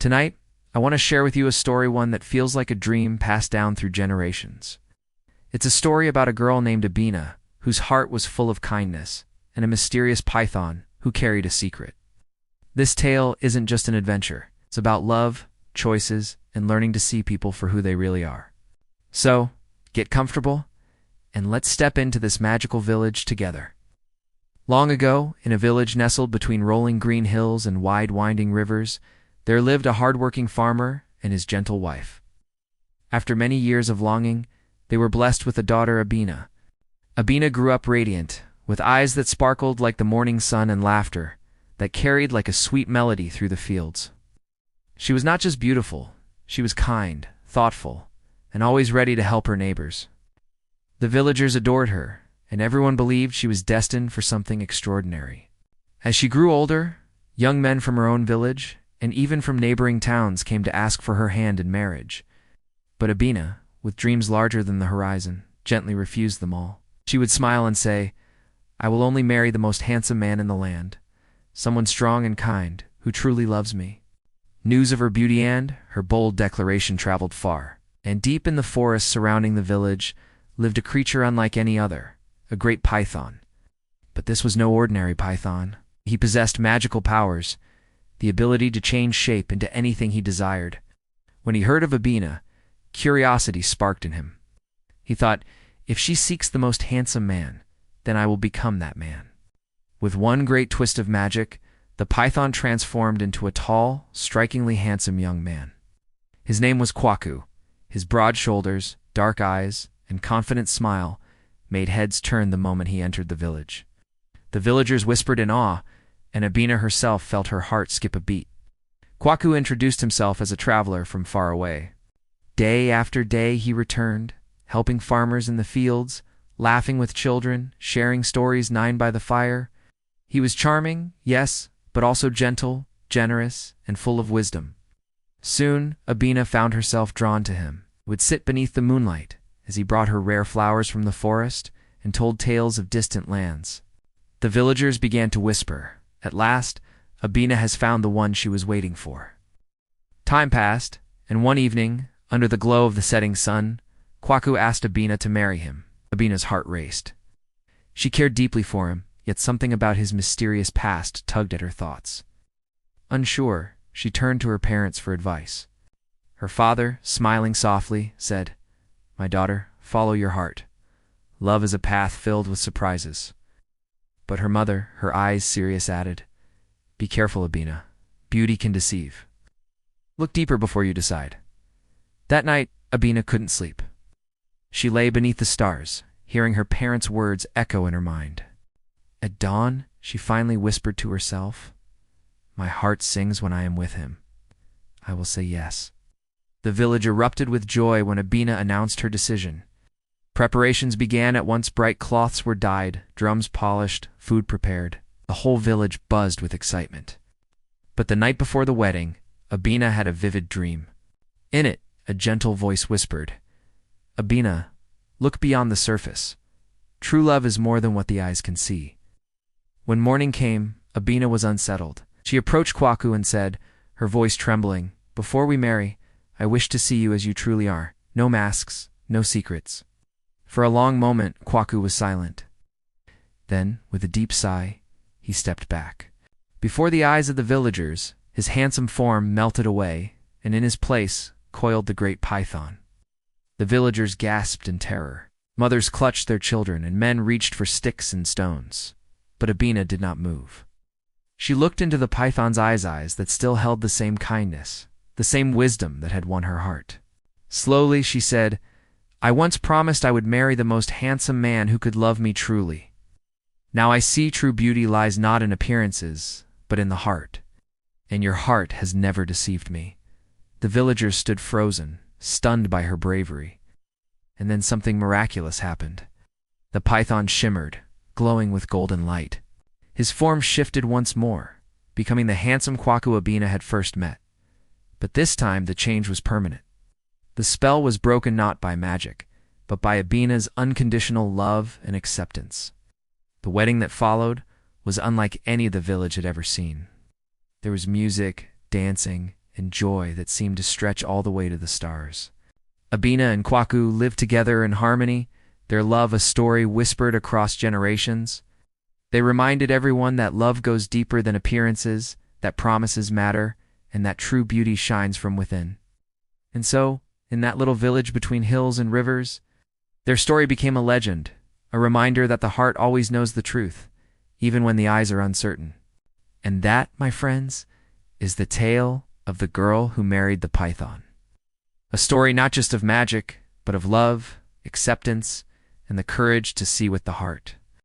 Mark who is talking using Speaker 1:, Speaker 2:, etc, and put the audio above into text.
Speaker 1: Tonight, I want to share with you a story, one that feels like a dream passed down through generations. It's a story about a girl named Abina, whose heart was full of kindness, and a mysterious python who carried a secret. This tale isn't just an adventure. It's about love, choices, and learning to see people for who they really are. So, get comfortable, and let's step into this magical village together. Long ago, in a village nestled between rolling green hills and wide winding rivers, there lived a hard-working farmer and his gentle wife. After many years of longing, they were blessed with a daughter, Abina. Abina grew up radiant, with eyes that sparkled like the morning sun and laughter that carried like a sweet melody through the fields. She was not just beautiful, she was kind, thoughtful, and always ready to help her neighbors. The villagers adored her, and everyone believed she was destined for something extraordinary. As she grew older, young men from her own village, and even from neighboring towns, came to ask for her hand in marriage. But Abina, with dreams larger than the horizon, gently refused them all. She would smile and say, "I will only marry the most handsome man in the land, someone strong and kind, who truly loves me." News of her beauty and her bold declaration traveled far, and deep in the forest surrounding the village lived a creature unlike any other, a great python. But this was no ordinary python. He possessed magical powers, the ability to change shape into anything he desired. When he heard of Abina, curiosity sparked in him. He thought, if she seeks the most handsome man, then I will become that man. With one great twist of magic, the python transformed into a tall, strikingly handsome young man. His name was Kwaku. His broad shoulders, dark eyes, and confident smile made heads turn the moment he entered the village. The villagers whispered in awe, and Abina herself felt her heart skip a beat. Kwaku introduced himself as a traveler from far away. Day after day he returned, helping farmers in the fields, laughing with children, sharing stories nigh by the fire. He was charming, yes, but also gentle, generous, and full of wisdom. Soon, Abina found herself drawn to him, would sit beneath the moonlight as he brought her rare flowers from the forest and told tales of distant lands. The villagers began to whisper, "At last, Abina has found the one she was waiting for." Time passed, and one evening, under the glow of the setting sun, Kwaku asked Abina to marry him. Abina's heart raced. She cared deeply for him, yet something about his mysterious past tugged at her thoughts. Unsure, she turned to her parents for advice. Her father, smiling softly, said, "My daughter, follow your heart. Love is a path filled with surprises." But her mother, her eyes serious, added, "Be careful, Abina. Beauty can deceive. Look deeper before you decide." That night, Abina couldn't sleep. She lay beneath the stars, hearing her parents' words echo in her mind. At dawn, she finally whispered to herself, "My heart sings when I am with him. I will say yes." The village erupted with joy when Abina announced her decision. Preparations began at once. Bright cloths were dyed, drums polished, food prepared. The whole village buzzed with excitement. But the night before the wedding, Abina had a vivid dream. In it, a gentle voice whispered, "Abina, look beyond the surface. True love is more than what the eyes can see." When morning came, Abina was unsettled. She approached Kwaku and said, her voice trembling, "Before we marry, I wish to see you as you truly are. No masks, no secrets." For a long moment, Kwaku was silent. Then, with a deep sigh, he stepped back. Before the eyes of the villagers, his handsome form melted away, and in his place coiled the great python. The villagers gasped in terror. Mothers clutched their children, and men reached for sticks and stones. But Abina did not move. She looked into the python's eyes that still held the same kindness, the same wisdom that had won her heart. Slowly she said, "I once promised I would marry the most handsome man who could love me truly. Now I see true beauty lies not in appearances, but in the heart. And your heart has never deceived me." The villagers stood frozen, stunned by her bravery. And then something miraculous happened. The python shimmered, glowing with golden light. His form shifted once more, becoming the handsome Kwaku Abina had first met. But this time the change was permanent. The spell was broken not by magic, but by Abina's unconditional love and acceptance. The wedding that followed was unlike any the village had ever seen. There was music, dancing, and joy that seemed to stretch all the way to the stars. Abina and Kwaku lived together in harmony, their love a story whispered across generations. They reminded everyone that love goes deeper than appearances, that promises matter, and that true beauty shines from within. And so, in that little village between hills and rivers, their story became a legend, a reminder that the heart always knows the truth, even when the eyes are uncertain. And that, my friends, is the tale of the girl who married the python. A story not just of magic, but of love, acceptance, and the courage to see with the heart.